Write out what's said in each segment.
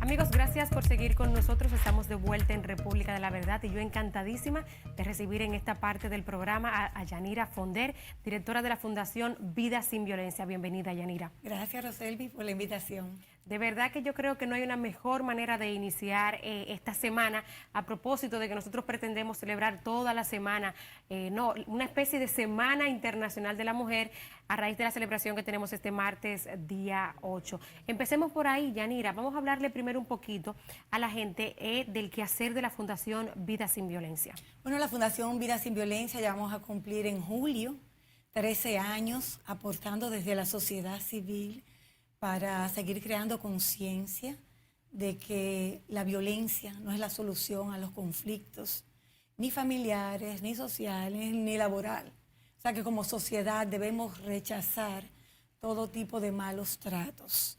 Amigos, gracias por seguir con nosotros. Estamos de vuelta en República de la Verdad y yo encantadísima de recibir en esta parte del programa a Yanira Fonder, directora de la Fundación Vida Sin Violencia. Bienvenida, Yanira. Gracias, Roselvi, por la invitación. De verdad que yo creo que no hay una mejor manera de iniciar esta semana, a propósito de que nosotros pretendemos celebrar toda la semana, una especie de Semana Internacional de la Mujer, a raíz de la celebración que tenemos este martes, día 8. Empecemos por ahí, Yanira. Vamos a hablarle primero un poquito a la gente del quehacer de la Fundación Vida Sin Violencia. Bueno, la Fundación Vida Sin Violencia ya vamos a cumplir en julio 13 años aportando desde la sociedad civil para seguir creando conciencia de que la violencia no es la solución a los conflictos, ni familiares, ni sociales, ni laboral. O sea que como sociedad debemos rechazar todo tipo de malos tratos.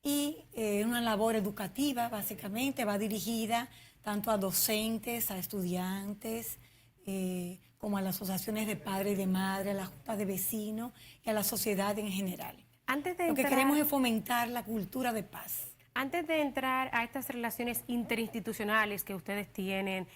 Y una labor educativa, básicamente, va dirigida tanto a docentes, a estudiantes, como a las asociaciones de padres y de madres, a la junta de vecinos y a la sociedad en general. Lo que queremos es fomentar la cultura de paz. Antes de entrar a estas relaciones interinstitucionales que ustedes tienen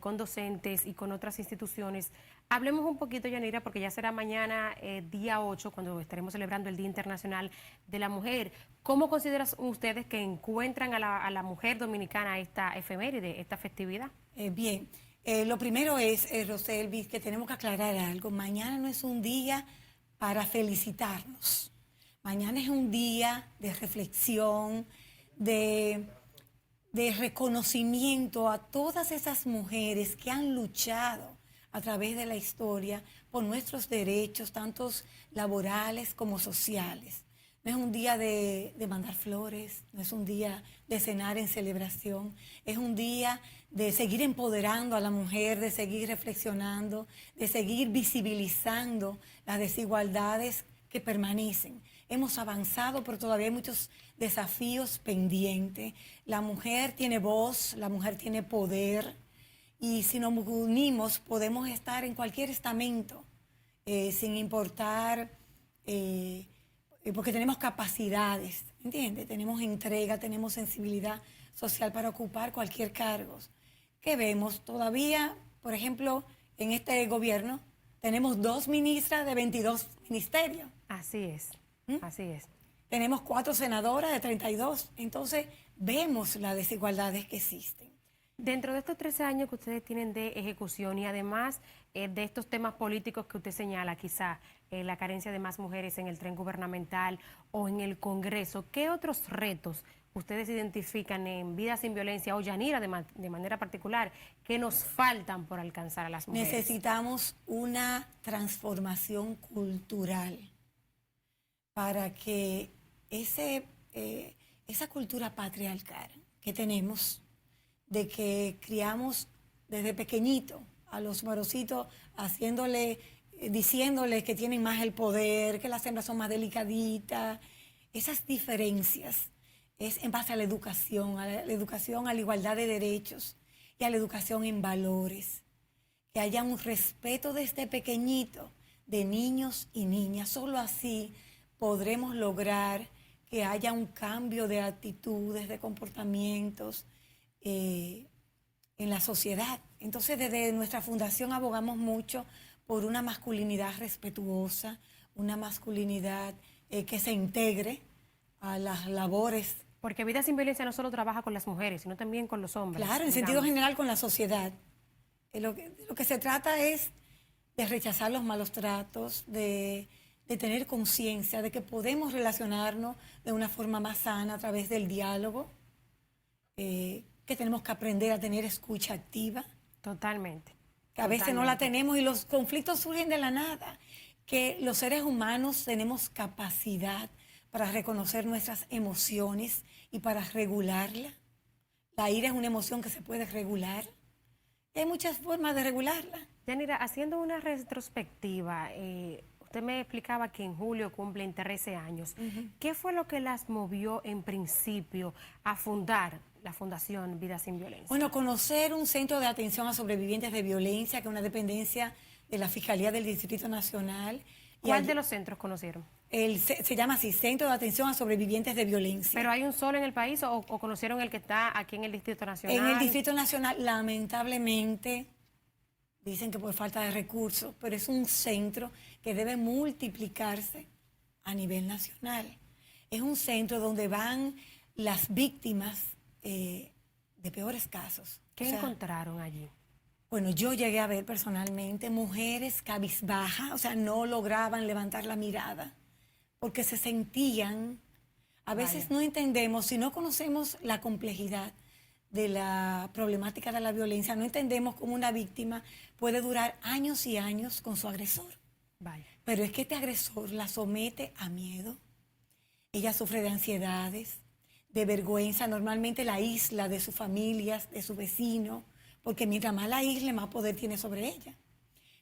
con docentes y con otras instituciones, hablemos un poquito, Yanira, porque ya será mañana, día 8, cuando estaremos celebrando el Día Internacional de la Mujer. ¿Cómo consideran ustedes que encuentran a la mujer dominicana esta efeméride, esta festividad? Bien, lo primero es, Roselvi, que tenemos que aclarar algo. Mañana no es un día para felicitarnos. Mañana es un día de reflexión, de reconocimiento a todas esas mujeres que han luchado a través de la historia por nuestros derechos, tanto laborales como sociales. No es un día de mandar flores, no es un día de cenar en celebración, es un día de seguir empoderando a la mujer, de seguir reflexionando, de seguir visibilizando las desigualdades que permanecen. Hemos avanzado, pero todavía hay muchos desafíos pendientes. La mujer tiene voz, la mujer tiene poder, y si nos unimos podemos estar en cualquier estamento, sin importar, porque tenemos capacidades, ¿entiendes? Tenemos entrega, tenemos sensibilidad social para ocupar cualquier cargo. ¿Qué vemos? Todavía, por ejemplo, en este gobierno tenemos 2 ministras de 22 ministerios. Así es. Así es. Tenemos 4 senadoras de 32. Entonces, vemos las desigualdades que existen. Dentro de estos 13 años que ustedes tienen de ejecución y además de estos temas políticos que usted señala, quizá la carencia de más mujeres en el tren gubernamental o en el Congreso, ¿qué otros retos ustedes identifican en Vida Sin Violencia o Yanira de manera particular que nos faltan por alcanzar a las mujeres? Necesitamos una transformación cultural para que esa cultura patriarcal que tenemos, de que criamos desde pequeñito a los varocitos, diciéndoles que tienen más el poder, que las hembras son más delicaditas, esas diferencias es en base a la educación, a la igualdad de derechos y a la educación en valores. Que haya un respeto desde pequeñito de niños y niñas. Solo así podremos lograr que haya un cambio de actitudes, de comportamientos en la sociedad. Entonces, desde nuestra fundación abogamos mucho por una masculinidad respetuosa, una masculinidad que se integre a las labores. Porque Vida Sin Violencia no solo trabaja con las mujeres, sino también con los hombres. Claro, en sentido general con la sociedad. Lo que se trata es de rechazar los malos tratos, de tener conciencia de que podemos relacionarnos de una forma más sana a través del diálogo, que tenemos que aprender a tener escucha activa. Totalmente. Que a veces no la tenemos y los conflictos surgen de la nada. Que los seres humanos tenemos capacidad para reconocer nuestras emociones y para regularla. La ira es una emoción que se puede regular. Y hay muchas formas de regularla. Yanira, haciendo una retrospectiva, usted me explicaba que en julio cumplen 13 años. ¿Qué fue lo que las movió en principio a fundar la Fundación Vida Sin Violencia? Bueno, conocer un centro de atención a sobrevivientes de violencia, que es una dependencia de la Fiscalía del Distrito Nacional. ¿Cuál de los centros conocieron? se llama así, Centro de Atención a Sobrevivientes de Violencia. ¿Pero hay un solo en el país o conocieron el que está aquí en el Distrito Nacional? En el Distrito Nacional, lamentablemente, dicen que por falta de recursos, pero es un centro que debe multiplicarse a nivel nacional. Es un centro donde van las víctimas de peores casos. ¿Qué encontraron allí? Bueno, yo llegué a ver personalmente mujeres cabizbajas, o sea, no lograban levantar la mirada porque se sentían, a veces no entendemos, si no conocemos la complejidad de la problemática de la violencia, no entendemos cómo una víctima puede durar años y años con su agresor. Vaya. Pero es que este agresor la somete a miedo, ella sufre de ansiedades, de vergüenza, normalmente la aísla de sus familias, de sus vecinos, porque mientras más la aísle, más poder tiene sobre ella.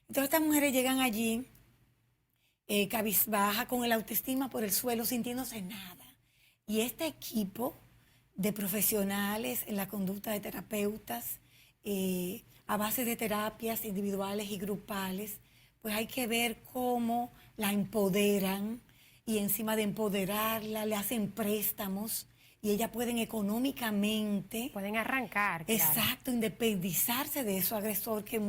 Entonces estas mujeres llegan allí cabizbaja, con el autoestima por el suelo, sintiéndose nada. Y este equipo de profesionales en la conducta de terapeutas, a base de terapias individuales y grupales, pues hay que ver cómo la empoderan y encima de empoderarla le hacen préstamos y ellas pueden económicamente... Pueden arrancar, claro. Exacto, independizarse de su agresor, que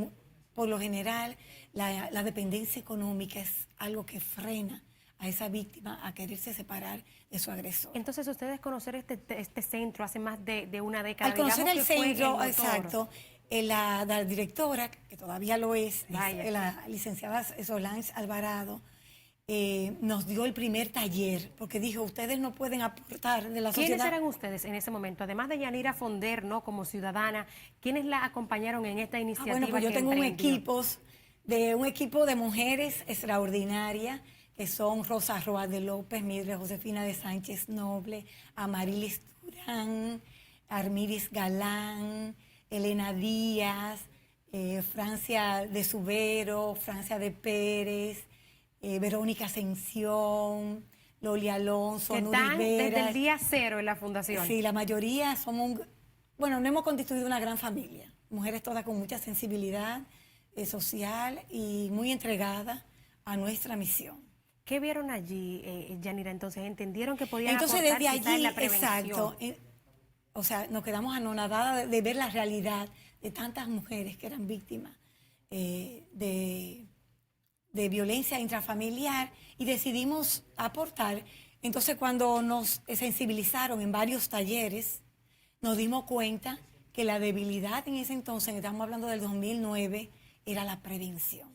por lo general la dependencia económica es algo que frena a esa víctima a quererse separar de su agresor. Entonces, ustedes conocer este centro hace más de una década. Al conocer el centro, el exacto, la directora, que todavía lo es la licenciada Solange Alvarado, nos dio el primer taller, porque dijo, ustedes no pueden aportar de la sociedad. ¿Quiénes eran ustedes en ese momento? Además de Yanira Fonder, ¿no? Como ciudadana, ¿quiénes la acompañaron en esta iniciativa? Bueno, pues yo tengo un equipo de mujeres extraordinarias, que son Rosa Roa de López, Mildred Josefina de Sánchez Noble, Amarilis Durán, Armiris Galán, Elena Díaz, Francia de Subero, Francia de Pérez, Verónica Ascensión, Loli Alonso, que Nuri están Veras. desde el día cero en la fundación. Sí, la mayoría somos, no hemos constituido una gran familia. Mujeres todas con mucha sensibilidad social y muy entregadas a nuestra misión. ¿Qué vieron allí, Yanira? Entonces, ¿entendieron que podían Entonces, aportar desde allí, en la prevención? exacto, o sea, nos quedamos anonadadas de ver la realidad de tantas mujeres que eran víctimas de violencia intrafamiliar y decidimos aportar. Entonces, cuando nos sensibilizaron en varios talleres, nos dimos cuenta que la debilidad en ese entonces, estamos hablando del 2009, era la prevención.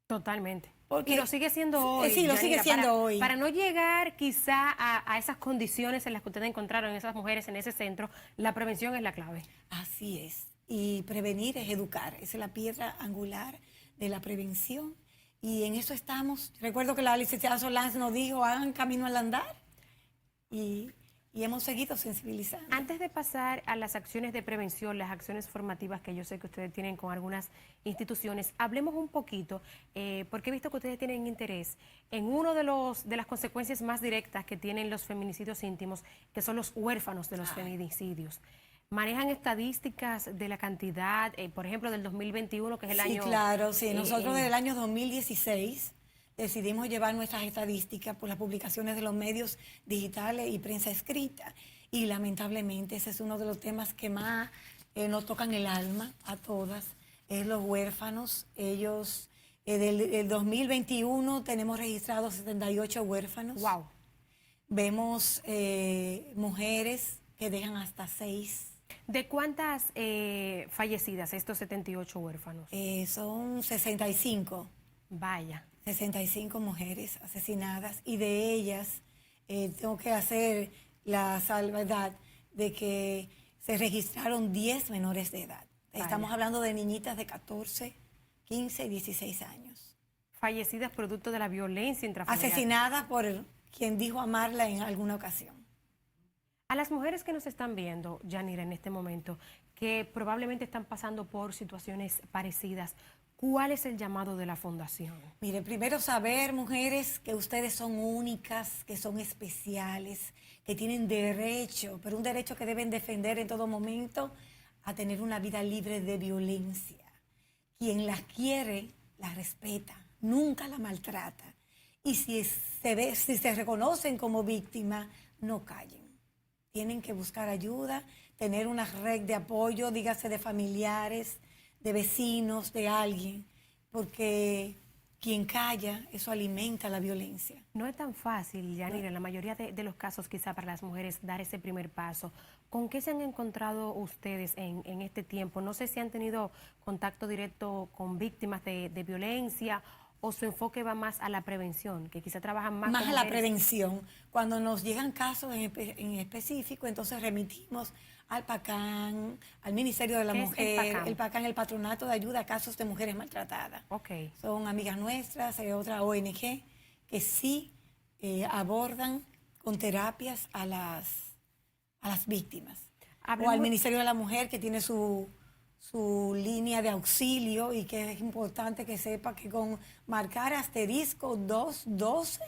Totalmente. Porque, y lo sigue siendo hoy. Sí, lo Yanira, sigue siendo hoy. Para no llegar quizá a esas condiciones en las que ustedes encontraron esas mujeres en ese centro, la prevención es la clave. Así es. Y prevenir es educar. Esa es la piedra angular de la prevención. Y en eso estamos. Recuerdo que la licenciada Solange nos dijo, hagan camino al andar. Y hemos seguido sensibilizando. Antes de pasar a las acciones de prevención, las acciones formativas que yo sé que ustedes tienen con algunas instituciones, hablemos un poquito, porque he visto que ustedes tienen interés en uno de las consecuencias más directas que tienen los feminicidios íntimos, que son los huérfanos de los feminicidios. ¿Manejan estadísticas de la cantidad, por ejemplo, del 2021, que es el año? Sí, claro, sí. Nosotros desde el año 2016 decidimos llevar nuestras estadísticas por las publicaciones de los medios digitales y prensa escrita. Y lamentablemente ese es uno de los temas que más nos tocan el alma a todas, es los huérfanos. Ellos, del 2021 tenemos registrados 78 huérfanos. ¡Wow! Vemos mujeres que dejan hasta 6. ¿De cuántas fallecidas estos 78 huérfanos? Son 65. Vaya. 65 mujeres asesinadas y de ellas tengo que hacer la salvedad de que se registraron 10 menores de edad. Vaya. Estamos hablando de niñitas de 14, 15 y 16 años. Fallecidas producto de la violencia intrafamiliar. Asesinadas por quien dijo amarla en alguna ocasión. A las mujeres que nos están viendo, Yanira, en este momento, que probablemente están pasando por situaciones parecidas, ¿cuál es el llamado de la Fundación? Mire, primero saber, mujeres, que ustedes son únicas, que son especiales, que tienen derecho, pero un derecho que deben defender en todo momento, a tener una vida libre de violencia. Quien las quiere, las respeta, nunca la maltrata. y si se reconocen como víctimas, no callen. Tienen que buscar ayuda, tener una red de apoyo, dígase de familiares, de vecinos, de alguien, porque quien calla, eso alimenta la violencia. No es tan fácil, Yanira, en la mayoría de los casos quizá para las mujeres dar ese primer paso. ¿Con qué se han encontrado ustedes en este tiempo? No sé si han tenido contacto directo con víctimas de violencia o su enfoque va más a la prevención, que quizá trabajan más Más con a la mujeres. prevención. Cuando nos llegan casos en específico, entonces remitimos al PACAN, al Ministerio de la ¿Qué es Mujer, el PACAN? el Patronato de Ayuda a Casos de Mujeres Maltratadas. Ok. Son amigas nuestras, otra ONG, que sí abordan con terapias a las víctimas. O al Hablemos- Ministerio de la Mujer, que tiene su línea de auxilio y que es importante que sepa que con marcar asterisco 212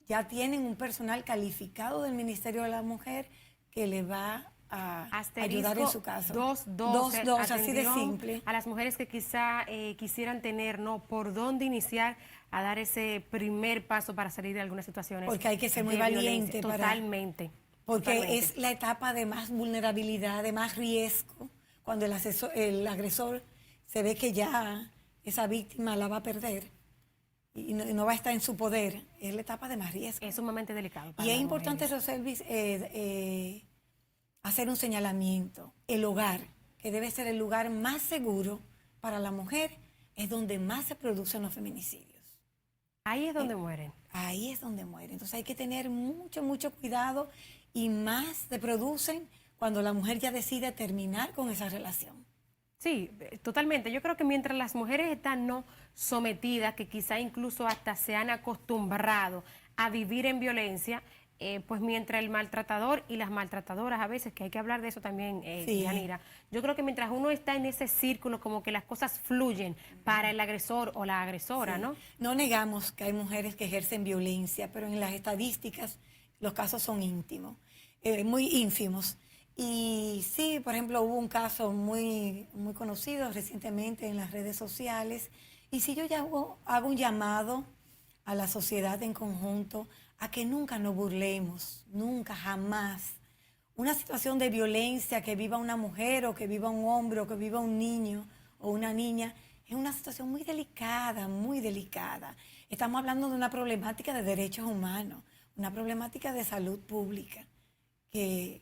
ya tienen un personal calificado del Ministerio de la Mujer que le va a ayudar en su caso. 212, 212, así de atención simple. a las mujeres que quizá quisieran tener, ¿no? Por dónde iniciar a dar ese primer paso para salir de algunas situaciones. Porque hay que ser muy de violencia. valiente Totalmente. porque totalmente. es la etapa de más vulnerabilidad, de más riesgo, cuando el agresor se ve que ya esa víctima la va a perder y no va a estar en su poder. Es la etapa de más riesgo. Es sumamente delicado. Para Y es las importante, mujeres. Roselvis, hacer un señalamiento. El hogar, que debe ser el lugar más seguro para la mujer, es donde más se producen los feminicidios. Ahí es donde mueren. Ahí es donde mueren. Entonces hay que tener mucho, mucho cuidado y más se producen cuando la mujer ya decide terminar con esa relación. Sí, totalmente. Yo creo que mientras las mujeres están no sometidas, que quizá incluso hasta se han acostumbrado a vivir en violencia, pues mientras el maltratador y las maltratadoras a veces, que hay que hablar de eso también, Sí. Yanira, yo creo que mientras uno está en ese círculo, como que las cosas fluyen para el agresor o la agresora, Sí. ¿no? No negamos que hay mujeres que ejercen violencia, pero en las estadísticas los casos son íntimos, muy ínfimos. Y sí, por ejemplo, hubo un caso muy, muy conocido recientemente en las redes sociales. Y sí, yo ya hago un llamado a la sociedad en conjunto a que nunca nos burlemos, nunca, jamás. Una situación de violencia que viva una mujer o que viva un hombre o que viva un niño o una niña es una situación muy delicada, muy delicada. Estamos hablando de una problemática de derechos humanos, una problemática de salud pública que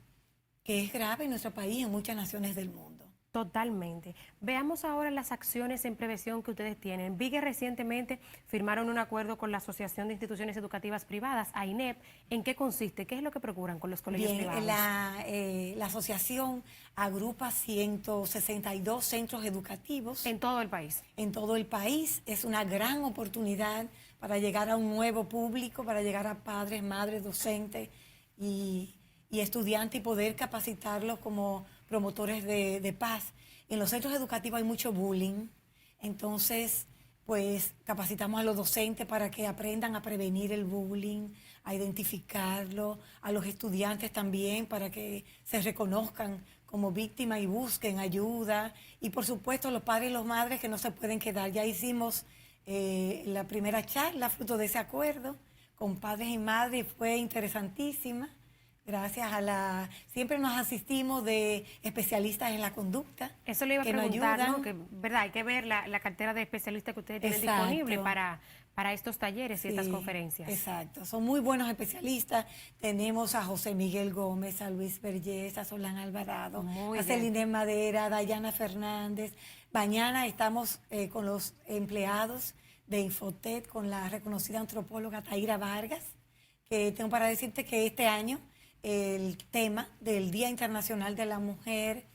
es grave en nuestro país y en muchas naciones del mundo. Totalmente. Veamos ahora las acciones en prevención que ustedes tienen. Vi que recientemente firmaron un acuerdo con la Asociación de Instituciones Educativas Privadas, AINEP. ¿En qué consiste? ¿Qué es lo que procuran con los colegios Bien, privados? la asociación agrupa 162 centros educativos En todo el país. en todo el país. Es una gran oportunidad para llegar a un nuevo público, para llegar a padres, madres, docentes y estudiantes y poder capacitarlos como promotores de paz. En los centros educativos hay mucho bullying, entonces pues capacitamos a los docentes para que aprendan a prevenir el bullying, a identificarlo, a los estudiantes también para que se reconozcan como víctimas y busquen ayuda. Y por supuesto los padres y las madres que no se pueden quedar. Ya hicimos la primera charla fruto de ese acuerdo con padres y madres, fue interesantísima. Gracias a siempre nos asistimos de especialistas en la conducta. Eso le iba a que nos preguntar, ayudan. ¿no? Que, ¿verdad? Hay que ver la cartera de especialistas que ustedes tienen Exacto. disponible para estos talleres y estas Sí, conferencias. Exacto, son muy buenos especialistas. Tenemos a José Miguel Gómez, a Luis Vergés, a Solán Alvarado, Muy a bien. Celine Madera, a Dayana Fernández. Mañana estamos con los empleados de Infotet, con la reconocida antropóloga Taira Vargas, que tengo para decirte que este año el tema del Día Internacional de la Mujer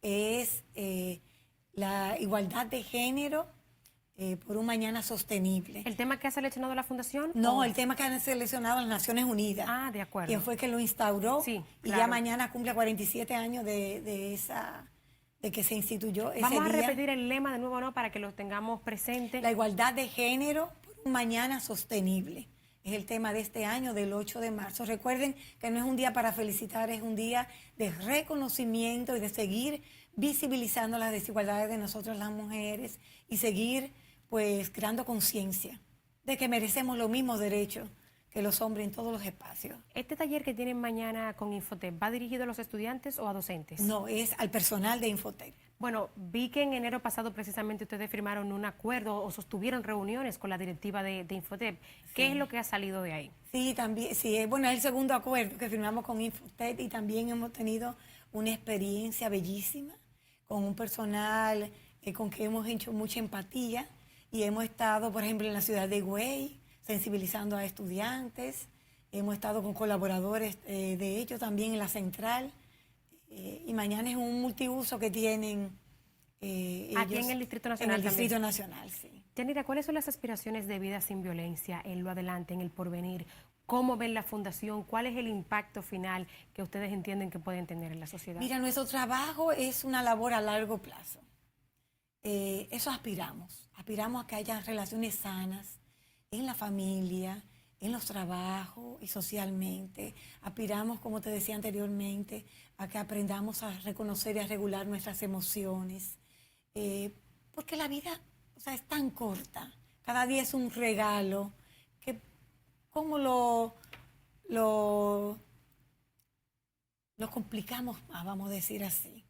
es la igualdad de género por un mañana sostenible. ¿El tema que ha seleccionado la Fundación? No, ¿O? el tema que han seleccionado las Naciones Unidas. Ah, de acuerdo. Quien fue que lo instauró. Sí, y ya claro. mañana cumple 47 años de que se instituyó ese Vamos a día. repetir el lema de nuevo, ¿no? Para que lo tengamos presente. La igualdad de género por un mañana sostenible. Es el tema de este año, del 8 de marzo. Recuerden que no es un día para felicitar, es un día de reconocimiento y de seguir visibilizando las desigualdades de nosotras las mujeres y seguir pues creando conciencia de que merecemos los mismos derechos que los hombres en todos los espacios. ¿Este taller que tienen mañana con Infotep va dirigido a los estudiantes o a docentes? No, es al personal de Infotep. Bueno, vi que en enero pasado precisamente ustedes firmaron un acuerdo o sostuvieron reuniones con la directiva de Infotep. ¿Qué es lo que ha salido de ahí? Sí, también, sí, bueno, es el segundo acuerdo que firmamos con Infotep y también hemos tenido una experiencia bellísima con un personal con que hemos hecho mucha empatía y hemos estado, por ejemplo, en la ciudad de Higüey, sensibilizando a estudiantes, hemos estado con colaboradores de ellos también en la central. Y mañana es un multiuso que tienen Aquí ellos en el Distrito Nacional en el Distrito también. Nacional, sí. Yanira, ¿cuáles son las aspiraciones de Vida Sin Violencia en lo adelante, en el porvenir? ¿Cómo ven la fundación? ¿Cuál es el impacto final que ustedes entienden que pueden tener en la sociedad? Mira, nuestro trabajo es una labor a largo plazo. Eso aspiramos. Aspiramos a que haya relaciones sanas en la familia, en los trabajos y socialmente. Aspiramos, como te decía anteriormente, a que aprendamos a reconocer y a regular nuestras emociones. Porque la vida, o sea, es tan corta. Cada día es un regalo que cómo lo complicamos más, vamos a decir así,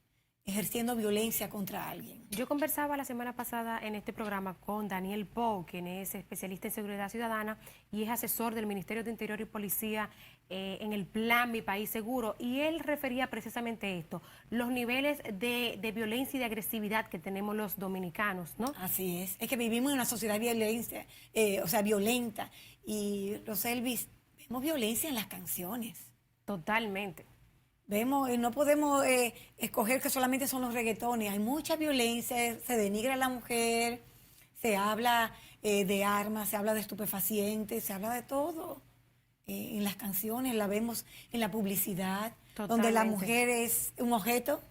ejerciendo violencia contra alguien. Yo conversaba la semana pasada en este programa con Daniel Pou, quien es especialista en seguridad ciudadana y es asesor del Ministerio de Interior y Policía en el plan Mi País Seguro, y él refería precisamente esto, los niveles de violencia y de agresividad que tenemos los dominicanos, ¿no? Así es que vivimos en una sociedad violenta, violenta, y los Elvis, vemos violencia en las canciones. Totalmente. Vemos, no podemos escoger que solamente son los reggaetones, hay mucha violencia, se denigra a la mujer, se habla de armas, se habla de estupefacientes, se habla de todo. En las canciones, la vemos en la publicidad, donde la mujer es un objeto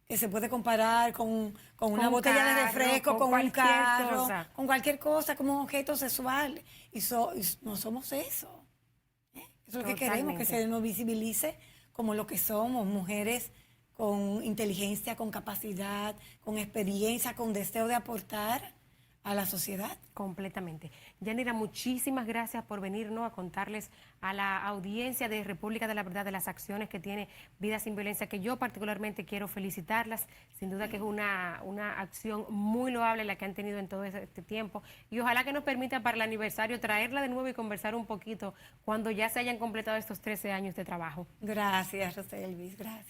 que se puede comparar con una botella de refresco, con un carro, con cualquier cosa, como un objeto sexual. Y no somos eso. Eso es lo que queremos, que se nos visibilice como lo que somos, mujeres con inteligencia, con capacidad, con experiencia, con deseo de aportar a la sociedad. Completamente. Yanira, muchísimas gracias por venirnos a contarles a la audiencia de República de la Verdad de las acciones que tiene Vida Sin Violencia, que yo particularmente quiero felicitarlas. Sin duda que es una acción muy loable la que han tenido en todo este tiempo, y ojalá que nos permita para el aniversario traerla de nuevo y conversar un poquito cuando ya se hayan completado estos 13 años de trabajo. Gracias, Roselvis, gracias.